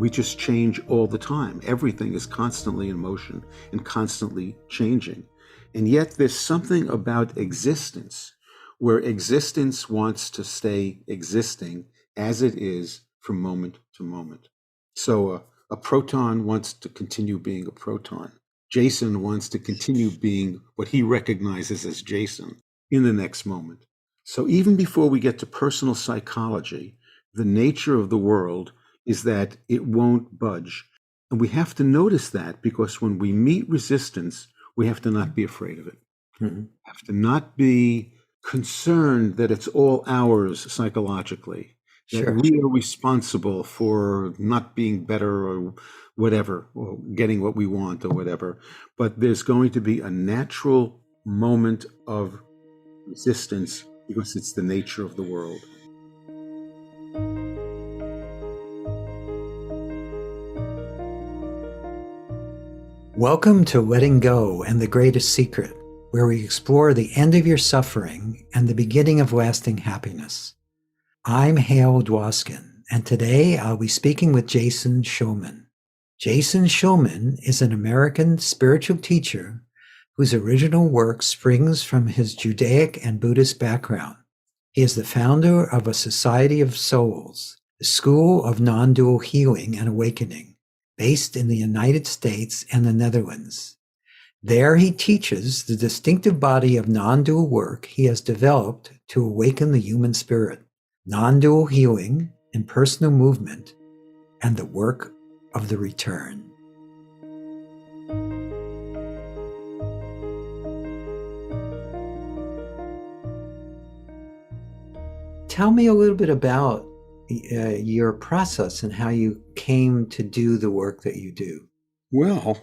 We just change all the time. Everything is constantly in motion and constantly changing. And yet there's something about existence where existence wants to stay existing as it is from moment to moment. So a proton wants to continue being a proton. Jason wants to continue being what he recognizes as Jason in the next moment. So even before we get to personal psychology, the nature of the world is that it won't budge. And we have to notice that, because when we meet resistance, we have to not be afraid of it. Mm-hmm. We have to not be concerned that it's all ours psychologically, that Sure. we are responsible for not being better or whatever, or getting what we want or whatever. But there's going to be a natural moment of resistance because it's the nature of the world. Welcome to Letting Go and the Greatest Secret, where we explore the end of your suffering and the beginning of lasting happiness. I'm Hale Dwoskin, and today I'll be speaking with Jason Shulman. Jason Shulman is an American spiritual teacher whose original work springs from his Judaic and Buddhist background. He is the founder of a Society of Souls, the School of Nondual Healing and Awakening, based in the United States and the Netherlands. There he teaches the distinctive body of non-dual work he has developed to awaken the human spirit, non-dual healing and personal movement, and the work of the return. Tell me a little bit about your process and how you came to do the work that you do. Well,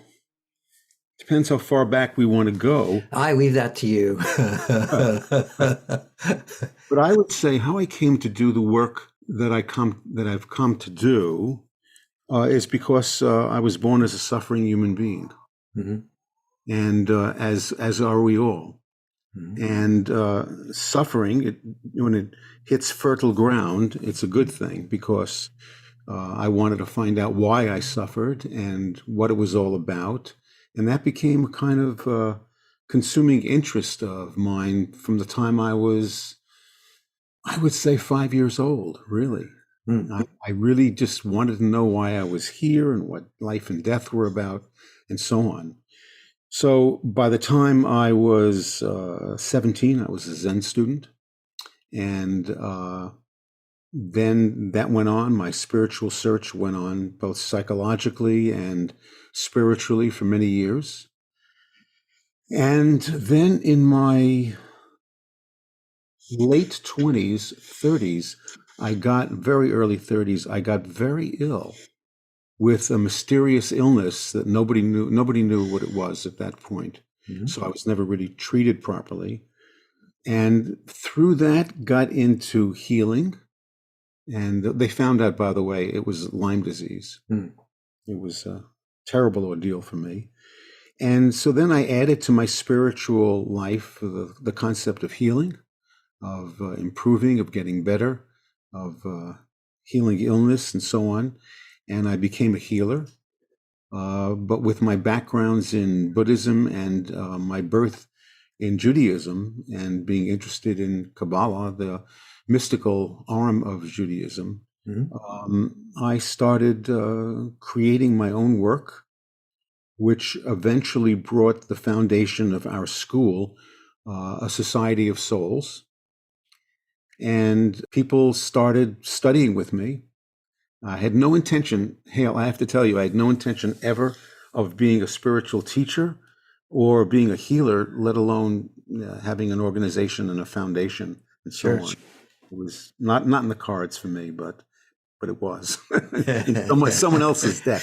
depends how far back we want to go. I leave that to you. But I would say how I came to do the work that I've come to do is because I was born as a suffering human being, mm-hmm. and as are we all. Mm-hmm. And suffering, when it hits fertile ground, it's a good thing, because I wanted to find out why I suffered and what it was all about. And that became a kind of consuming interest of mine from the time I was, I would say, 5 years old, really. Mm. I really just wanted to know why I was here and what life and death were about and so on. So by the time I was 17, I was a Zen student. And then that went on. My spiritual search went on, both psychologically and spiritually, for many years. And then in my late 20s, 30s, very early 30s, I got very ill with a mysterious illness that nobody knew what it was at that point. Mm-hmm. So I was never really treated properly. And through that, got into healing. And they found out, by the way, it was Lyme disease. Mm. It was a terrible ordeal for me. And so then I added to my spiritual life the concept of healing, of improving, of getting better, of healing illness and so on. And I became a healer. But with my backgrounds in Buddhism and my birth in Judaism and being interested in Kabbalah, the mystical arm of Judaism, mm-hmm. I started creating my own work, which eventually brought the foundation of our school, a Society of Souls. And people started studying with me. I had no intention, Hale, I have to tell you, I had no intention ever of being a spiritual teacher or being a healer, let alone having an organization and a foundation and so on. It was not in the cards for me, but it was in someone else's deck.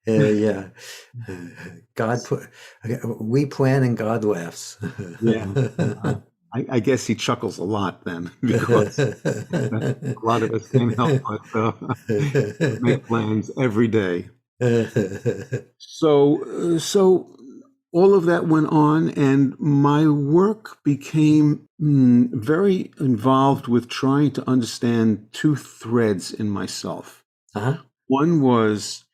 Yeah. We plan and God laughs. Yeah. I guess he chuckles a lot then, because a lot of us can't help but make plans every day. So all of that went on, and my work became very involved with trying to understand two threads in myself. Uh-huh. One was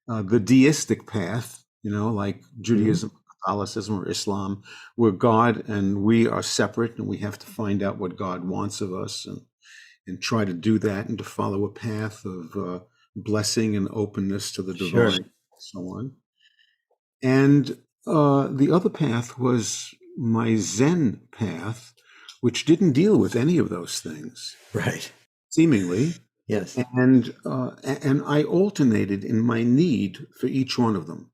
the deistic path, like Mhm. Judaism, Catholicism, or Islam, where God and we are separate, and we have to find out what God wants of us, and try to do that, and to follow a path of blessing and openness to the Sure. divine, and so on. And the other path was my Zen path, which didn't deal with any of those things, Right. seemingly. Yes. And I alternated in my need for each one of them.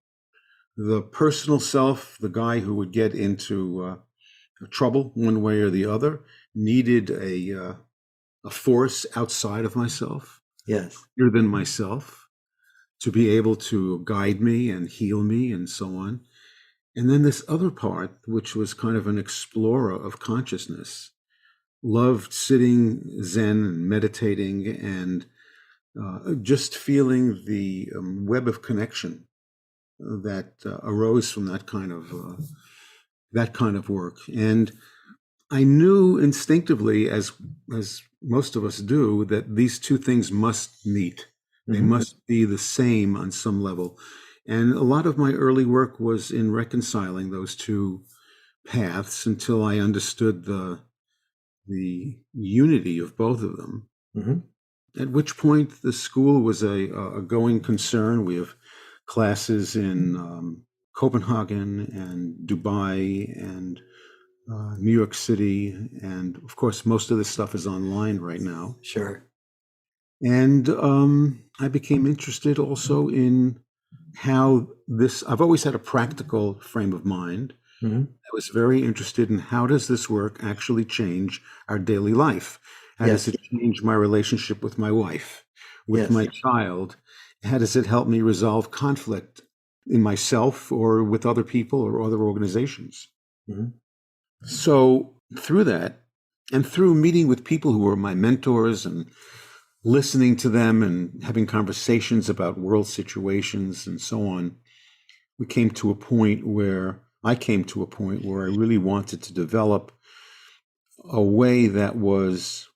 The personal self, the guy who would get into trouble one way or the other, needed a force outside of myself, Yes. bigger than myself, to be able to guide me and heal me and so on. And then this other part, which was kind of an explorer of consciousness, loved sitting Zen and meditating and just feeling the web of connection that arose from that kind of work. And I knew instinctively, as most of us do, that these two things must meet. They Mhm. must be the same on some level. And a lot of my early work was in reconciling those two paths until I understood the unity of both of them. Mhm. At which point the school was a going concern. We have classes in Copenhagen and Dubai and New York City. And of course, most of this stuff is online right now. Sure. And I became interested also in how I've always had a practical frame of mind. Mhm. I was very interested in how does this work actually change our daily life? How does Yes. it change my relationship with my wife, with Yes. my child? How does it help me resolve conflict in myself or with other people or other organizations? Mhm. So through that, and through meeting with people who were my mentors and listening to them and having conversations about world situations and so on, I came to a point where I really wanted to develop a way that was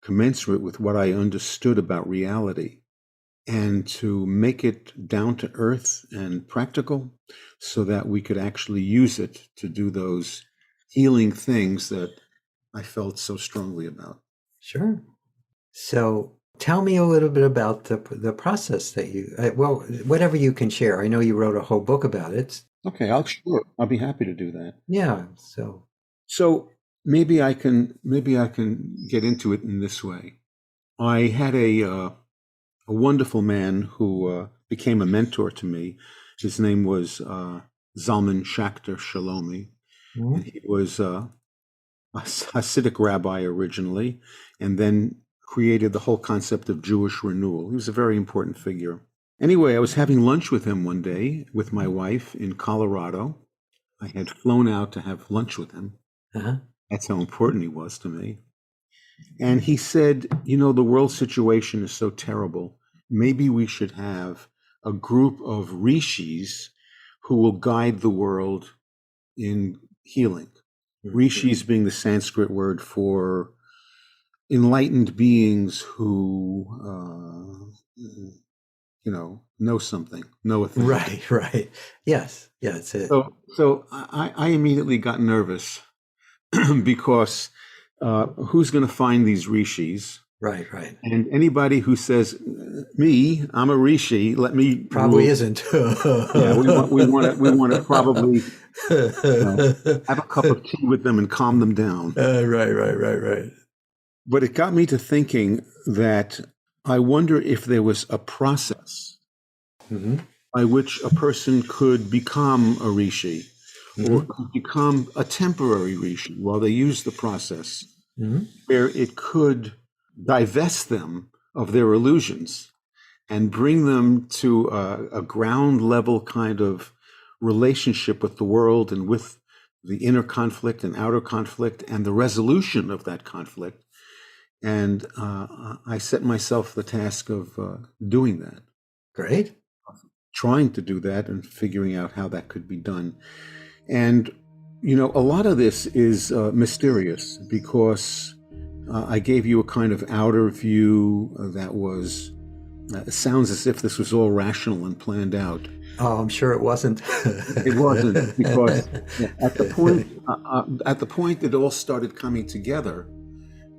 commensurate with what I understood about reality, and to make it down to earth and practical so that we could actually use it to do those healing things that I felt so strongly about. Sure. So tell me a little bit about the process that well, whatever you can share. I know you wrote a whole book about it. Okay, I'll be happy to do that. Yeah. So. So maybe I can get into it in this way. I had a wonderful man who became a mentor to me. His name was Zalman Schachter Shalomi, and Mhm. he was a Hasidic rabbi originally, and then created the whole concept of Jewish renewal. He was a very important figure. Anyway, I was having lunch with him one day with my wife in Colorado. I had flown out to have lunch with him. Uh-huh. That's how important he was to me. And he said, the world situation is so terrible. Maybe we should have a group of rishis who will guide the world in healing. Mhm. Rishis being the Sanskrit word for enlightened beings who, know something, know a thing. Right. Right. Yes. Yeah. That's it. So I immediately got nervous because who's going to find these rishis? Right. Right. And anybody who says, "Me, I'm a rishi, let me Probably rule." isn't. Yeah, we want to probably have a cup of tea with them and calm them down. Right. Right. Right. Right. But it got me to thinking that I wonder if there was a process Hmm. by which a person could become a rishi or Hmm. could become a temporary rishi while they use the process, Hmm. where it could divest them of their illusions and bring them to a ground level kind of relationship with the world and with the inner conflict and outer conflict and the resolution of that conflict. And I set myself the task of doing that, Great. trying to do that and figuring out how that could be done. And, a lot of this is mysterious because I gave you a kind of outer view that was It sounds as if this was all rational and planned out. Oh, I'm sure it wasn't. It wasn't, because at the point it all started coming together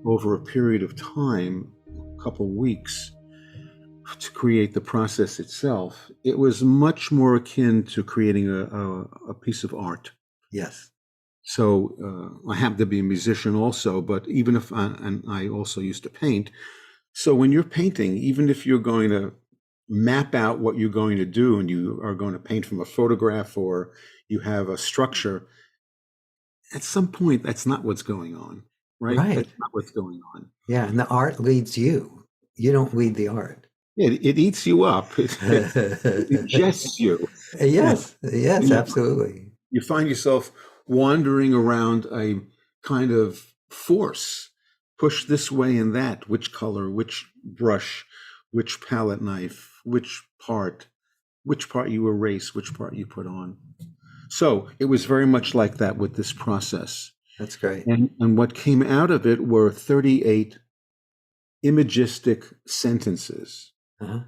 over a period of time, a couple weeks, to create the process itself. It was much more akin to creating a piece of art. Yes. So I happen to be a musician also, but even if and I also used to paint. So when you're painting, even if you're going to map out what you're going to do and you are going to paint from a photograph or you have a structure, at some point that's not what's going on, right? Right. That's not what's going on. Yeah. And the art leads you. You don't lead the art. It eats you up. It ingests you. And Yes. Yes, you, absolutely. you find yourself wandering around a kind of force, push this way and that, which color, which brush, which palette knife, which part you erase, which part you put on. So it was very much like that with this process. That's great. And what came out of it were 38 imagistic sentences Uh-huh.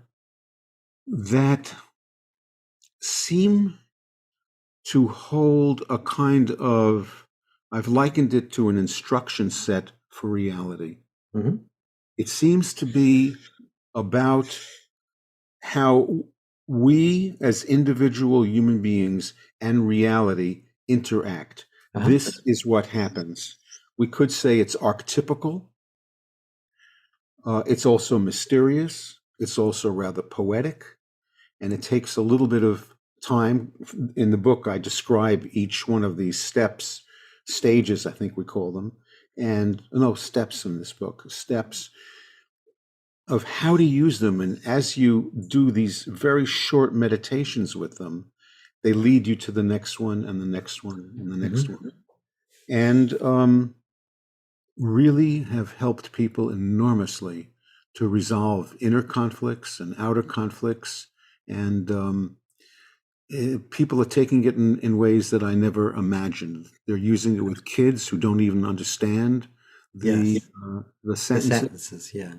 that seem to hold a kind of, I've likened it to an instruction set for reality. Mm-hmm. It seems to be about how we as individual human beings and reality interact. Uh-huh. This is what happens. We could say it's archetypical. It's also mysterious. It's also rather poetic. And it takes a little bit of time. In the book, I describe each one of these steps, stages, I think we call them. And no, steps in this book, steps of how to use them. And as you do these very short meditations with them, they lead you to the next one and the next one and the next one. And really have helped people enormously to resolve inner conflicts and outer conflicts. And people are taking it in ways that I never imagined. They're using it with kids who don't even understand the sentences. The sentences, yeah.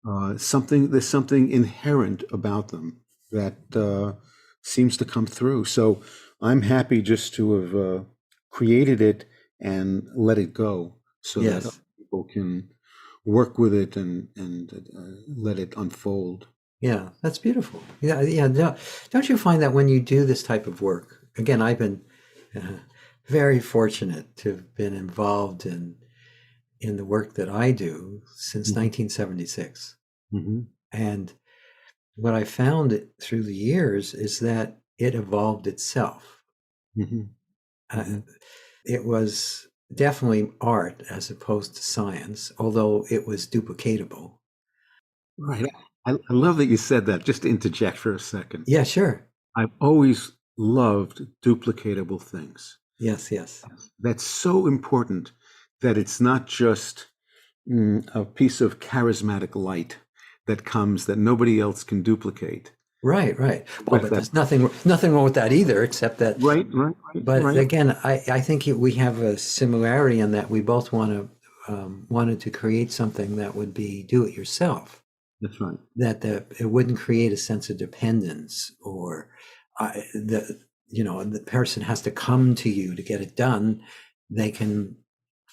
There's something inherent about them that seems to come through. So I'm happy just to have created it and let it go, so that other people can work with it and let it unfold. Yeah, that's beautiful. Yeah, yeah. Don't you find that when you do this type of work, again, I've been very fortunate to have been involved in the work that I do since 1976. Mm-hmm. And what I found through the years is that it evolved itself. Mm-hmm. It was definitely art as opposed to science, although it was duplicatable. Right. I love that you said that. Just to interject for a second. Yeah, sure. I've always loved duplicatable things. Yes, yes. That's so important, that it's not just a piece of charismatic light that comes that nobody else can duplicate. Right, right. Well, but there's nothing wrong with that either, except that. Right. But again, I think we have a similarity in that we both wanted to create something that would be do it yourself. That's right. That it wouldn't create a sense of dependence, or the person has to come to you to get it done. They can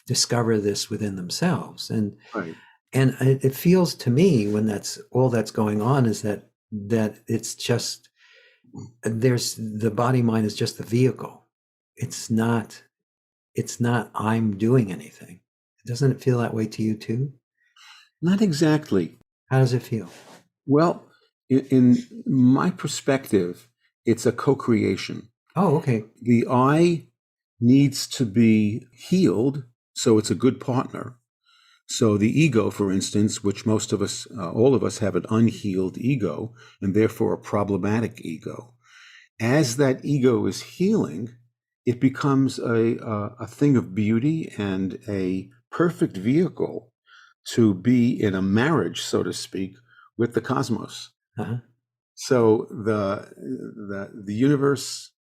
discover this within themselves, and Right. And it feels to me, when that's all that's going on, is that it's just, there's the body mind is just the vehicle. It's not I'm doing anything. Doesn't it feel that way to you too? Not exactly. How does it feel? Well, in my perspective, it's a co-creation. Oh, okay. The I needs to be healed, so it's a good partner. So the ego, for instance, which most of us, all of us, have an unhealed ego, and therefore a problematic ego. As that ego is healing, it becomes a thing of beauty and a perfect vehicle to be in a marriage, so to speak, with the cosmos. Uh-huh. So the universe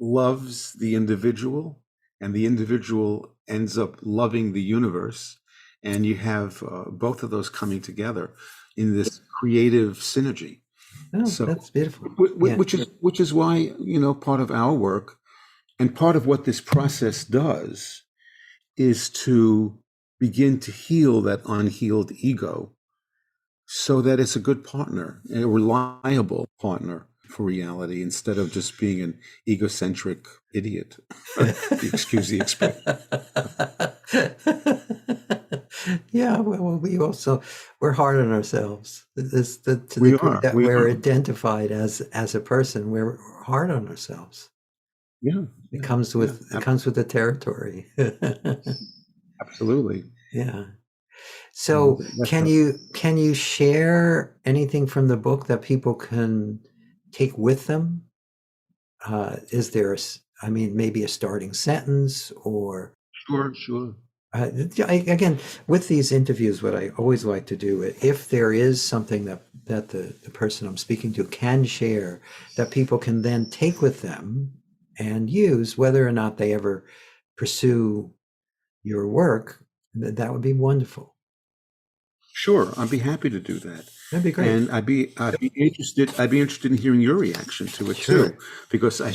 loves the individual, and the individual ends up loving the universe. And you have both of those coming together in this creative synergy. Oh, So, that's beautiful. Yeah. which is why, part of our work and part of what this process does is to begin to heal that unhealed ego so that it's a good partner, a reliable partner for reality instead of just being an egocentric idiot. Excuse the expression. Yeah, well, we're hard on ourselves. To the We degree are. that We we're are. identified as a person, we're hard on ourselves. Yeah. It comes with the territory. Absolutely. Yeah. So That's can you share anything from the book that people can take with them? Is there maybe a starting sentence or sure. again, with these interviews, what I always like to do, if there is something that the person I'm speaking to can share that people can then take with them and use, whether or not they ever pursue your work, that would be wonderful. Sure, I'd be happy to do that. That'd be great. And I'd be interested in hearing your reaction to it too, Sure. because I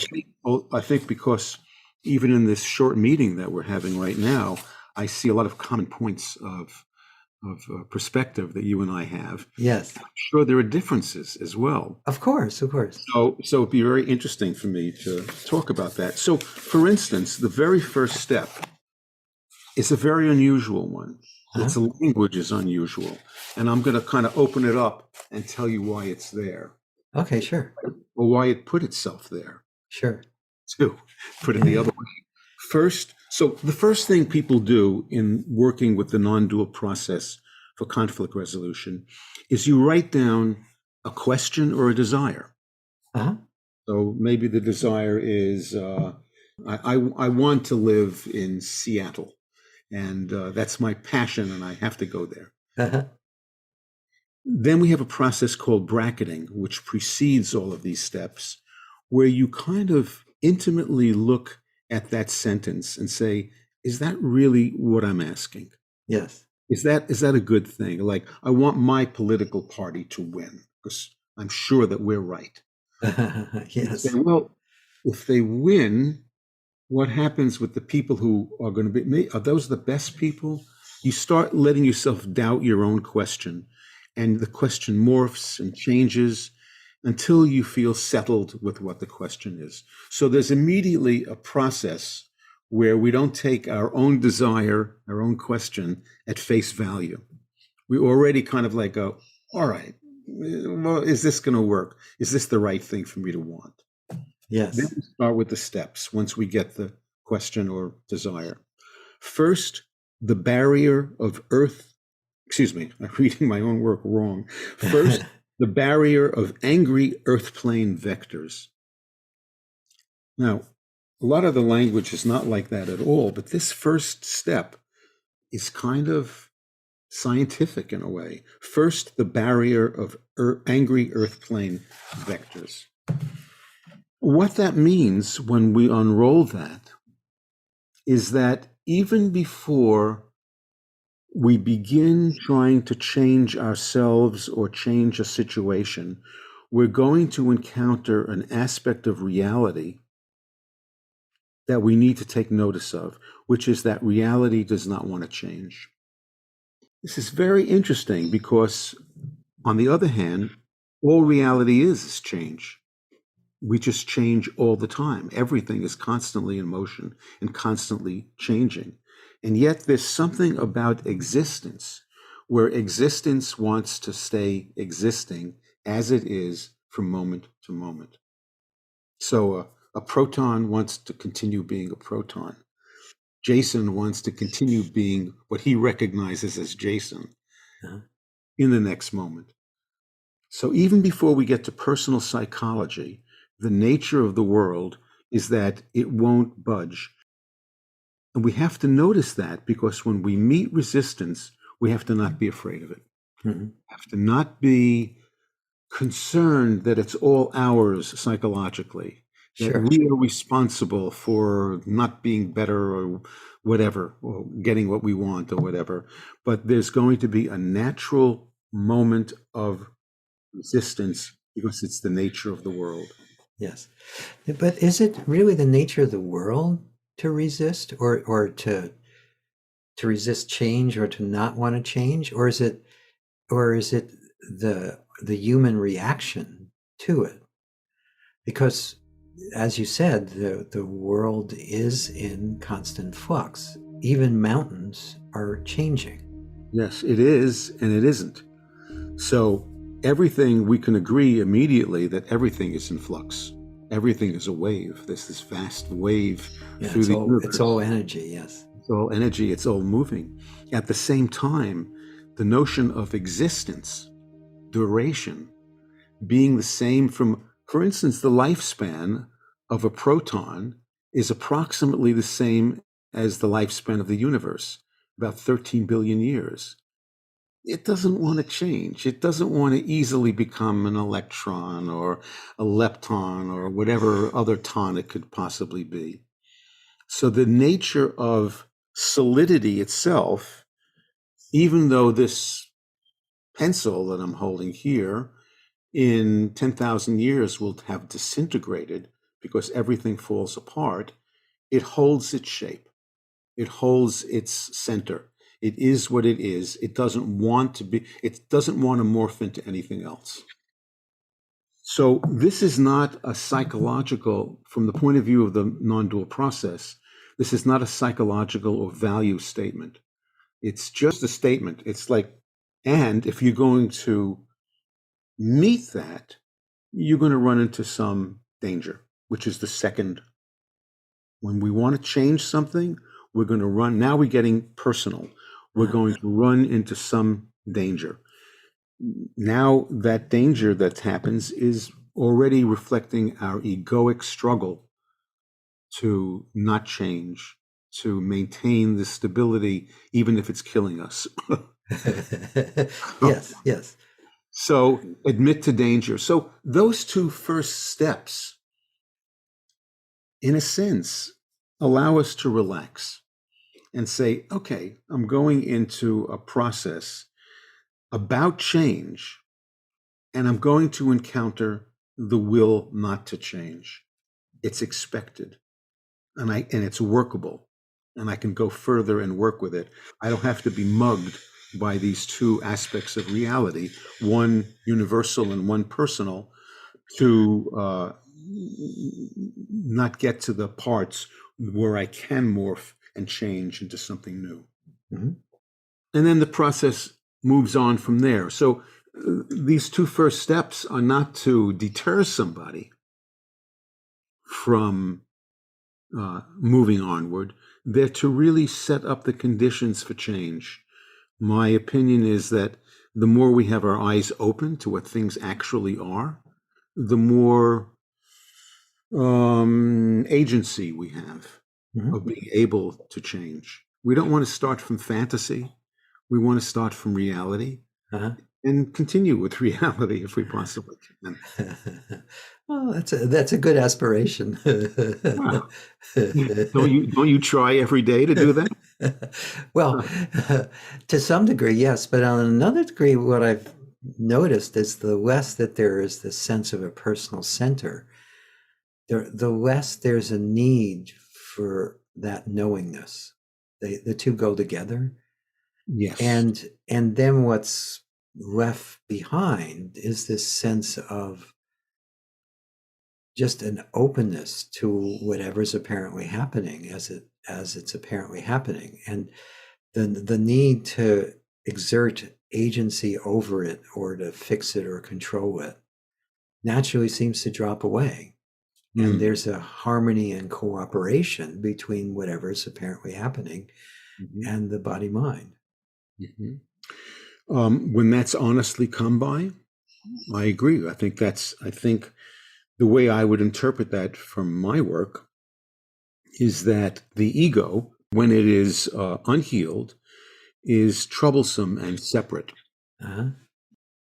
think because even in this short meeting that we're having right now, I see a lot of common points of perspective that you and I have. Yes. I'm sure there are differences as well. Of course, of course. So it'd be very interesting for me to talk about that. So, for instance, the very first step is a very unusual one. Its language is unusual, and I'm going to kind of open it up and tell you why it's there. Okay, sure. Or why it put itself there. Sure. To put it the other way. So the first thing people do in working with the non-dual process for conflict resolution is you write down a question or a desire. So maybe the desire is, I want to live in Seattle, and that's my passion, and I have to go there. Then we have a process called bracketing, which precedes all of these steps, where you kind of intimately look at that sentence and say, is that really what I'm asking? Yes. Is that a good thing? Like, I want my political party to win because I'm sure that we're right. Yes. Say, well, if they win, what happens with the people who are going to be, are those the best people? You start letting yourself doubt your own question, and the question morphs and changes until you feel settled with what the question is. So there's immediately a process where we don't take our own desire, our own question at face value. We already kind of like go, all right, well, is this going to work? Is this the right thing for me to want? Yes. Then we start with the steps once we get the question or desire. First, the barrier of earth, excuse me, I'm reading my own work wrong. First, the barrier of angry earth plane vectors. Now, a lot of the language is not like that at all, but this first step is kind of scientific in a way. First, the barrier of angry earth plane vectors. What that means when we unroll that is that even before we begin trying to change ourselves or change a situation, we're going to encounter an aspect of reality that we need to take notice of, which is that reality does not want to change. This is very interesting because, on the other hand, all reality is change. We just change all the time. Everything is constantly in motion and constantly changing. And yet there's something about existence where existence wants to stay existing as it is from moment to moment. So a proton wants to continue being a proton. Jason wants to continue being what he recognizes as Jason in the next moment. So even before we get to personal psychology, the nature of the world is that it won't budge. And we have to notice that because when we meet resistance, we have to not be afraid of it. Mm-hmm. We have to not be concerned that it's all ours psychologically, that Sure. we are responsible for not being better or whatever, or getting what we want or whatever. But there's going to be a natural moment of resistance because it's the nature of the world. Yes. But is it really the nature of the world to resist, or to resist change, or to not want to change? Or is it the human reaction to it? Because, as you said, the world is in constant flux. Even mountains are changing. Yes, it is, and it isn't. So everything, we can agree immediately that everything is in flux. Everything is a wave. There's this vast wave Yeah, through the universe. it's all energy. Yes. It's all energy. It's all moving. At the same time, the notion of existence, duration, being the same for instance, the lifespan of a proton is approximately the same as the lifespan of the universe, about 13 billion years. It doesn't want to change. It doesn't want to easily become an electron or a lepton or whatever other ton it could possibly be. So the nature of solidity itself, even though this pencil that I'm holding here in 10,000 years will have disintegrated because everything falls apart, it holds its shape. It holds its center. It is what it is. It doesn't want to morph into anything else. So this is not a psychological, from the point of view of the non-dual process, this is not a psychological or value statement. It's just a statement. It's like, and if you're going to meet that, you're going to run into some danger, which is the second. When we want to change something, we're going to run. Now we're getting personal. We're going to run into some danger. Now that danger that happens is already reflecting our egoic struggle to not change, to maintain the stability, even if it's killing us. Yes, yes. So admit to danger. So those two first steps, in a sense, allow us to relax and say, okay, I'm going into a process about change, and I'm going to encounter the will not to change. It's expected, and it's workable, and I can go further and work with it. I don't have to be mugged by these two aspects of reality, one universal and one personal, to not get to the parts where I can morph and change into something new. Mm-hmm. And then the process moves on from there. So these two first steps are not to deter somebody from moving onward. They're to really set up the conditions for change. My opinion is that the more we have our eyes open to what things actually are, the more agency we have of being able to change. We don't want to start from fantasy. We want to start from reality and continue with reality if we possibly can. Well, that's a good aspiration. Wow. Don't you try every day to do that? Well, to some degree, yes, but on another degree, what I've noticed is the less that there is this sense of a personal center, the less there's a need for that knowingness. The two go together. Yes. And then what's left behind is this sense of just an openness to whatever's apparently happening as it's apparently happening, and the need to exert agency over it or to fix it or control it naturally seems to drop away. And there's a harmony and cooperation between whatever's apparently happening and the body mind. When that's honestly come by, I agree. I think the way I would interpret that from my work is that the ego, when it is unhealed, is troublesome and separate.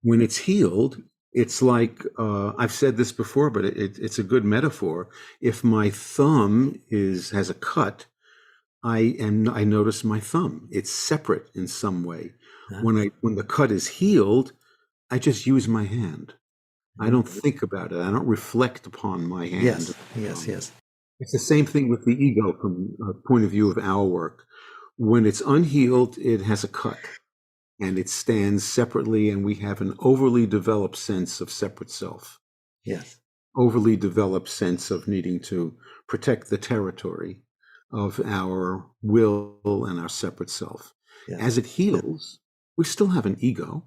When it's healed, it's like, I've said this before, but it's a good metaphor. If my thumb has a cut, I notice my thumb. It's separate in some way. When the cut is healed, I just use my hand. I Mhm. don't think about it. I don't reflect upon my hand. Yes, yes, yes. It's the same thing with the ego from a point of view of our work. When it's unhealed, it has a cut and it stands separately, and we have an overly developed sense of separate self, Yes, overly developed sense of needing to protect the territory of our will and our separate self. yes, As it heals, we still have an ego,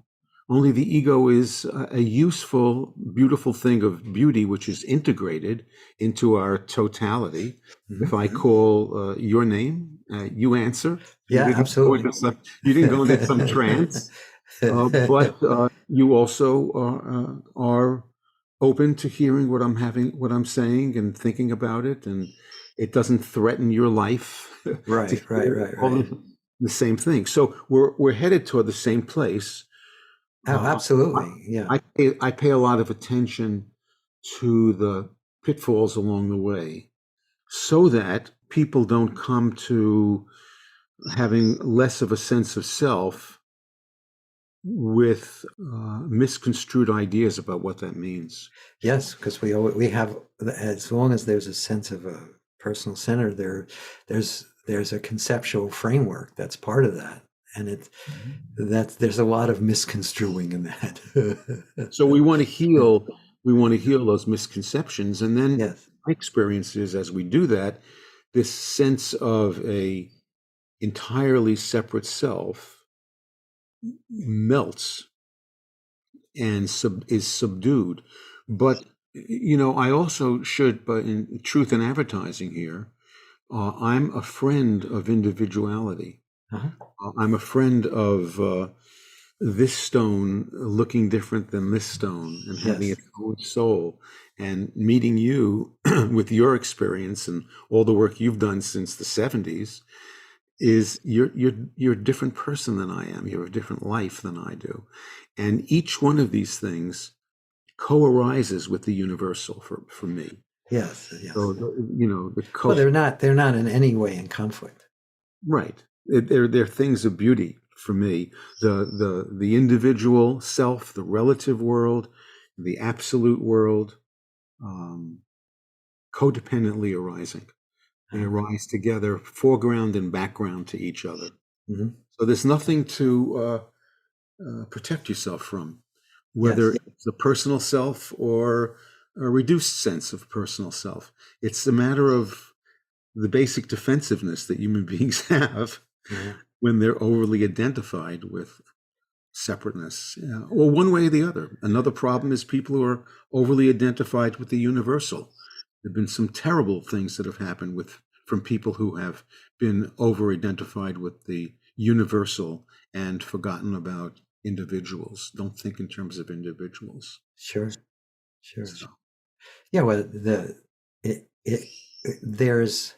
only the ego is a useful, beautiful thing of beauty which is integrated into our totality. If I Mhm. call your name, you answer. You Yeah, didn't go absolutely. into some trance. But you also are open to hearing what I'm saying and thinking about it, and it doesn't threaten your life to Right, right, hear right, all right. the same thing. So we're headed toward the same place. Oh, Uh, absolutely. Yeah. I pay a lot of attention to the pitfalls along the way, so that people don't come to having less of a sense of self with misconstrued ideas about what that means. Yes, because we have, as long as there's a sense of a personal center, there's a conceptual framework that's part of that, and there's a lot of misconstruing in that. So we want to heal those misconceptions, and then Yes, my experience is as we do that, this sense of a entirely separate self melts and is subdued. But I also should, but in truth in advertising here, I'm a friend of individuality. uh-huh. I'm a friend of this stone looking different than this stone and having Yes, its own soul. And meeting you with your experience and all the work you've done since the 70s is you're a different person than I am. You're a different life than I do. And each one of these things co-arises with the universal for me. yes, yes. So, the Well, they're not in any way in conflict. right. They're things of beauty for me. The individual self, the relative world, the absolute world, um, codependently arising. They Uh, arise together, foreground and background to each other. mhm. So there's nothing to protect yourself from, whether Yes, it's a personal self or a reduced sense of personal self. It's a matter of the basic defensiveness that human beings have uh, when they're overly identified with separateness, or one way or the other. Another problem is people who are overly identified with the universal. There have been some terrible things that have happened from people who have been over identified with the universal and forgotten about individuals. Don't think in terms of individuals. sure, sure. So, Yeah, well, there's,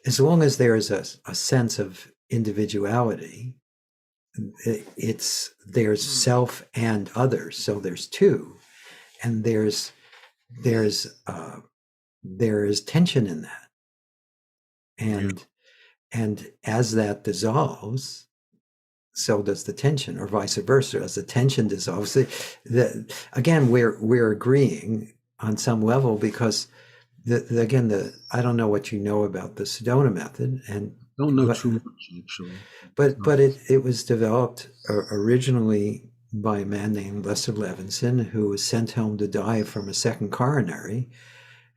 as long as there is a sense of individuality, there's self and others. So there's two, and there's there is tension in that, yeah. and as that dissolves, so does the tension, or vice versa. As the tension dissolves, again, we're agreeing on some level, because again, I don't know what you know about the Sedona method, and Don't know but too much, actually. but it was developed originally by a man named Lester Levinson, who was sent home to die from a second coronary,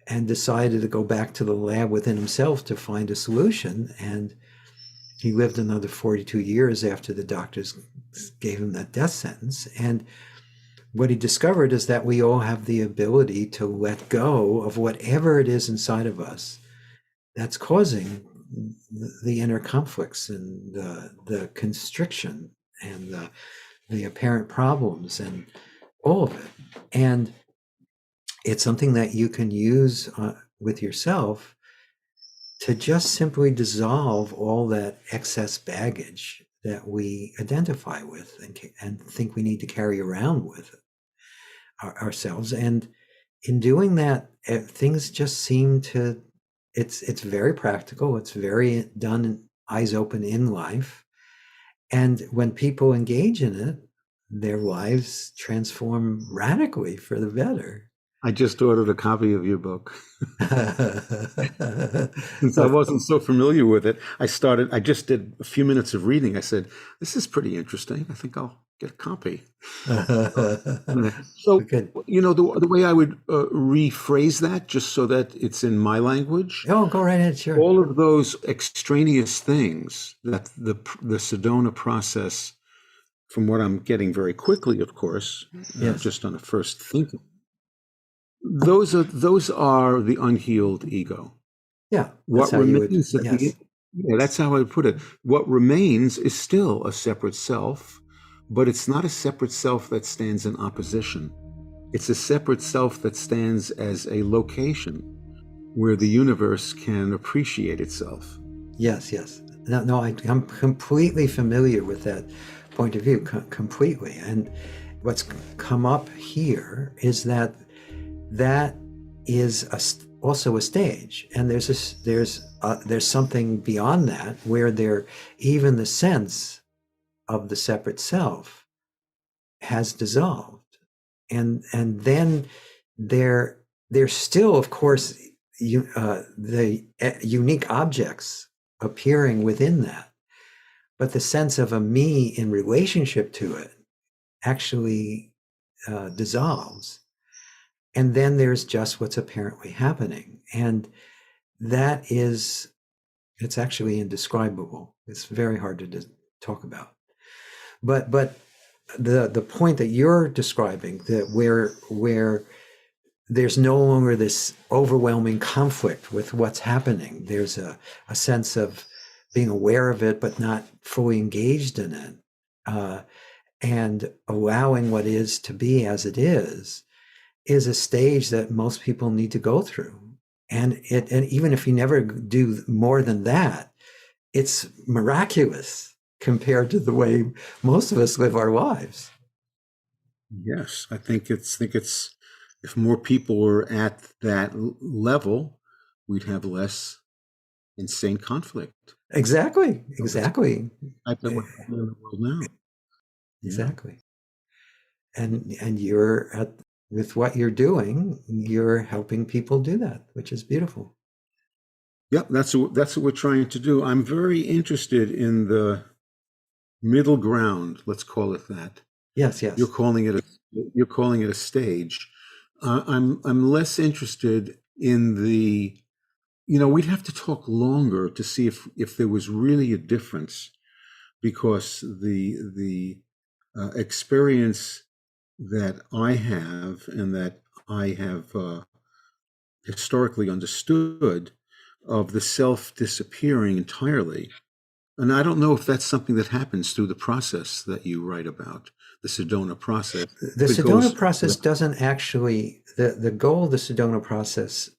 and decided to go back to the lab within himself to find a solution. And he lived another 42 years after the doctors gave him that death sentence. And what he discovered is that we all have the ability to let go of whatever it is inside of us that's causing the inner conflicts and the constriction and the apparent problems and all of it. And it's something that you can use with yourself to just simply dissolve all that excess baggage that we identify with and think we need to carry around with ourselves. And in doing that, things just seem to, it's very practical. It's very done eyes open in life. And when people engage in it, their lives transform radically for the better. I just ordered a copy of your book. Since I Well, wasn't so familiar with it, I just did a few minutes of reading. I said, this is pretty interesting. I think I'll get a copy. So, good. the way I would rephrase that, just so that it's in my language, Oh, go right ahead. Sure. all of those extraneous things that the Sedona process, from what I'm getting very quickly, of course, Yes. just on a first thinking, those are the unhealed ego. Yeah. That's What how you would. remains Yes. yeah, that's how I would put it. What remains is still a separate self, but it's not a separate self that stands in opposition. It's a separate self that stands as a location where the universe can appreciate itself. Yes. Yes. No, I'm completely familiar with that point of view, completely. And what's come up here is that is also a stage, and there's something beyond that where even the sense of the separate self has dissolved, and then there's still, of course, the unique objects appearing within that, but the sense of a me in relationship to it actually dissolves. And then there's just what's apparently happening. And it's actually indescribable. It's very hard to talk about. But the point that you're describing, that where there's no longer this overwhelming conflict with what's happening. There's a sense of being aware of it, but not fully engaged in it, and allowing what is to be as it is a stage that most people need to go through. And even if you never do more than that, it's miraculous compared to the way most of us live our lives. Yes, I think it's if more people were at that level, we'd have less insane conflict. Exactly. I bet what's happening in the world now. Exactly. And you're with what you're doing, you're helping people do that, which is beautiful. Yep, that's what we're trying to do. I'm very interested in the middle ground. Let's call it that. Yes. You're calling it a stage. I'm less interested in the. We'd have to talk longer to see if there was really a difference, because the experience that I have and that I have historically understood of the self disappearing entirely. And I don't know if that's something that happens through the process that you write about, the Sedona process. The Sedona process doesn't actually, the goal of the Sedona process,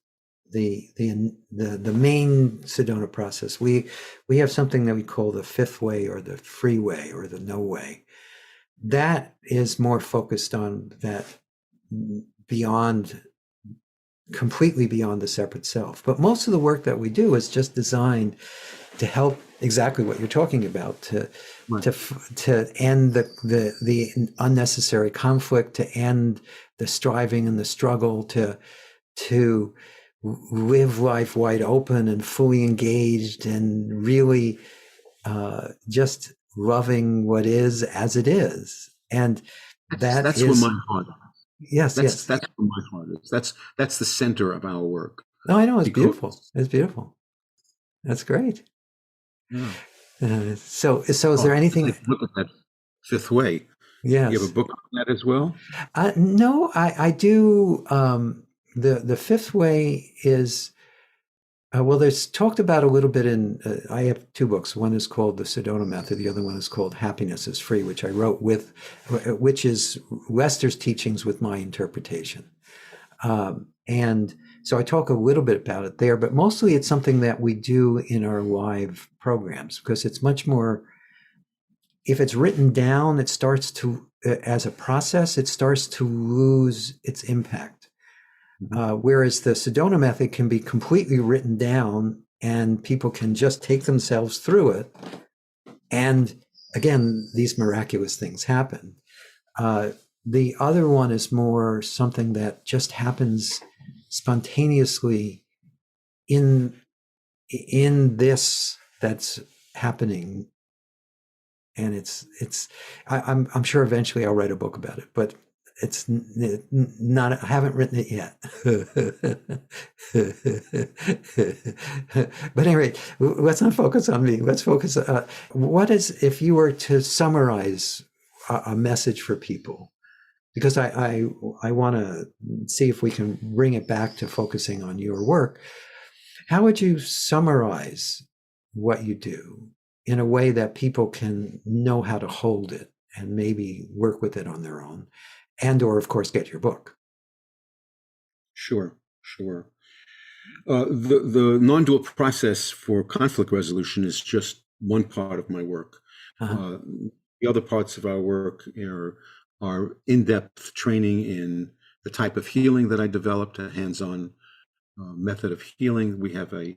the main Sedona process, we have something that we call the fifth way, or the free way, or the no way. That is more focused on that completely beyond the separate self. But most of the work that we do is just designed to help exactly what you're talking about, to end the unnecessary conflict, to end the striving and the struggle, to live life wide open and fully engaged, and really just loving what is as it is. And that's where my heart is. Yes. That's where my heart is. That's the center of our work. No, I know, it's beautiful. It's beautiful. That's great. Yeah. So is there anything? Look at that fifth way. Yes. You have a book on that as well? No, I do. The fifth way is, well, there's talked about a little bit in, I have two books. One is called The Sedona Method. The other one is called Happiness is Free, which I wrote which is Lester's teachings with my interpretation. And so I talk a little bit about it there, but mostly it's something that we do in our live programs, because it's much more, if it's written down, it starts to, as a process, it starts to lose its impact. Whereas the Sedona method can be completely written down, and people can just take themselves through it. And again, these miraculous things happen. The other one is more something that just happens spontaneously in this that's happening, and I'm sure eventually I'll write a book about it, but it's not, I haven't written it yet. But anyway, let's not focus on me. Let's focus. What is, if you were to summarize a message for people? Because I want to see if we can bring it back to focusing on your work. How would you summarize what you do in a way that people can know how to hold it and maybe work with it on their own, and or of course get your book? Sure. The non-dual process for conflict resolution is just one part of my work. Uh-huh. The other parts of our work are in-depth training in the type of healing that I developed, a hands-on method of healing. We have a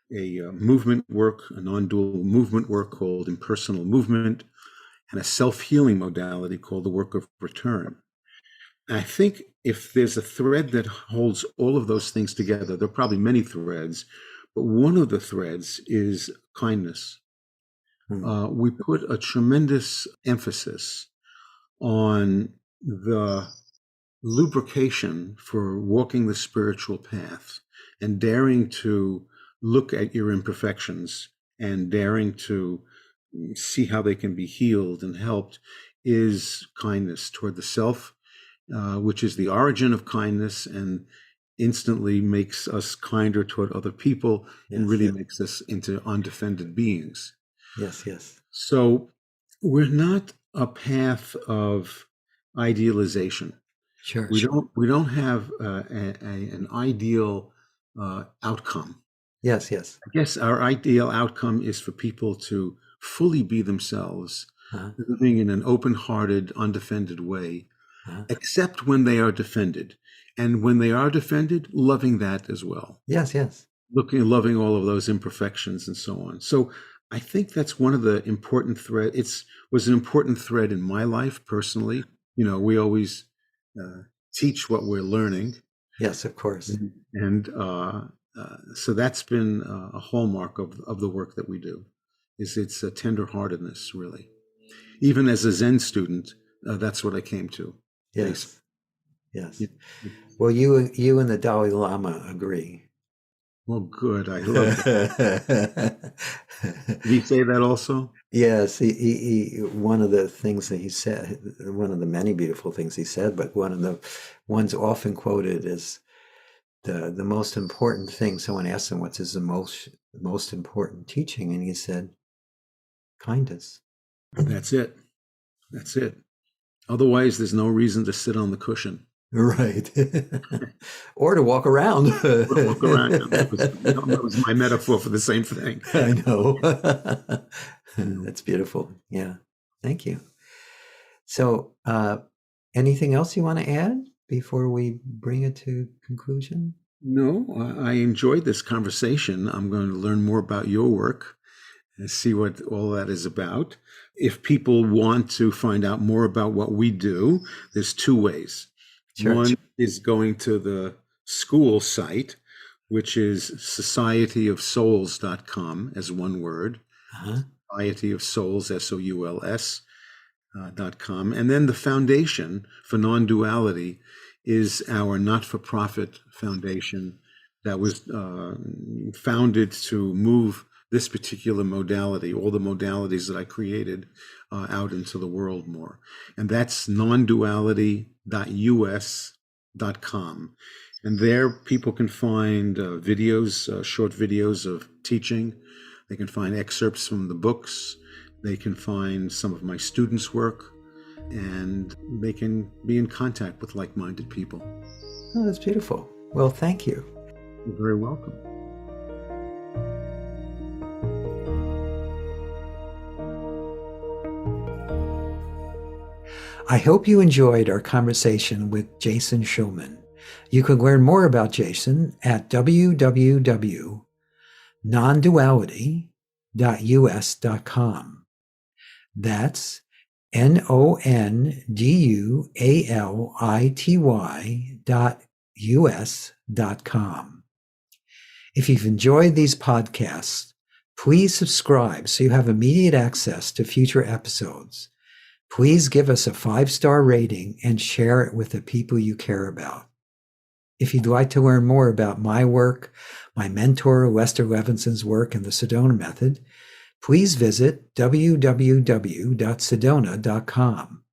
movement work, a non-dual movement work called impersonal movement, and a self-healing modality called the work of return. I think if there's a thread that holds all of those things together, there are probably many threads, but one of the threads is kindness. We put a tremendous emphasis on the lubrication for walking the spiritual path and daring to look at your imperfections and daring to see how they can be healed and helped is kindness toward the self, which is the origin of kindness and instantly makes us kinder toward other people and really makes us into undefended beings. Yes. So we're not a path of idealization. Sure. We don't have an ideal outcome. Yes. I guess our ideal outcome is for people to fully be themselves, living in an open-hearted, undefended way, except when they are defended. And when they are defended, loving that as well. Yes. Loving all of those imperfections and so on. So I think that's one of the important thread. Was an important thread in my life personally. We always teach what we're learning. Yes, of course. And so that's been a hallmark of the work that we do. It's a tenderheartedness, really. Even as a Zen student, that's what I came to. Yes. Well, you and the Dalai Lama agree. Well, good. I love that. Did he say that also? Yes. He one of the things that he said, one of the many beautiful things he said, but one of the ones often quoted is the most important thing. Someone asked him, what's the most important teaching? And he said, kindness. That's it. Otherwise, there's no reason to sit on the cushion. Right. Or to walk around. That was my metaphor for the same thing. I know. That's beautiful. Yeah. Thank you. So, anything else you want to add before we bring it to conclusion? No, I enjoyed this conversation. I'm going to learn more about your work and see what all that is about. If people want to find out more about what we do, there's two ways. Sure. One is going to the school site, which is societyofsouls.com as one word, Society of Souls, SOULS.com. And then the foundation for non-duality is our not-for-profit foundation that was founded to move this particular modality, all the modalities that I created, out into the world more. And that's nonduality.us.com. And there people can find videos, short videos of teaching. They can find excerpts from the books. They can find some of my students' work. And they can be in contact with like-minded people. Oh, that's beautiful. Well, thank you. You're very welcome. I hope you enjoyed our conversation with Jason Shulman. You can learn more about Jason at www.nonduality.us.com. That's NondualIty.us.com. If you've enjoyed these podcasts, please subscribe so you have immediate access to future episodes. Please give us a 5-star rating and share it with the people you care about. If you'd like to learn more about my work, my mentor Lester Levinson's work and the Sedona Method, please visit www.sedona.com.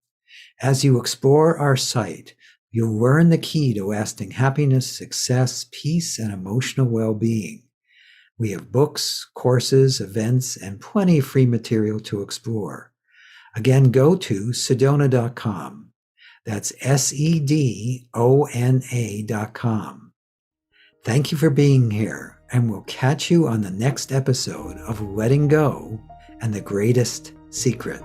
As you explore our site, you'll learn the key to lasting happiness, success, peace, and emotional well-being. We have books, courses, events, and plenty of free material to explore. Again, go to sedona.com. That's SEDONA.com. Thank you for being here, and we'll catch you on the next episode of Letting Go and the Greatest Secret.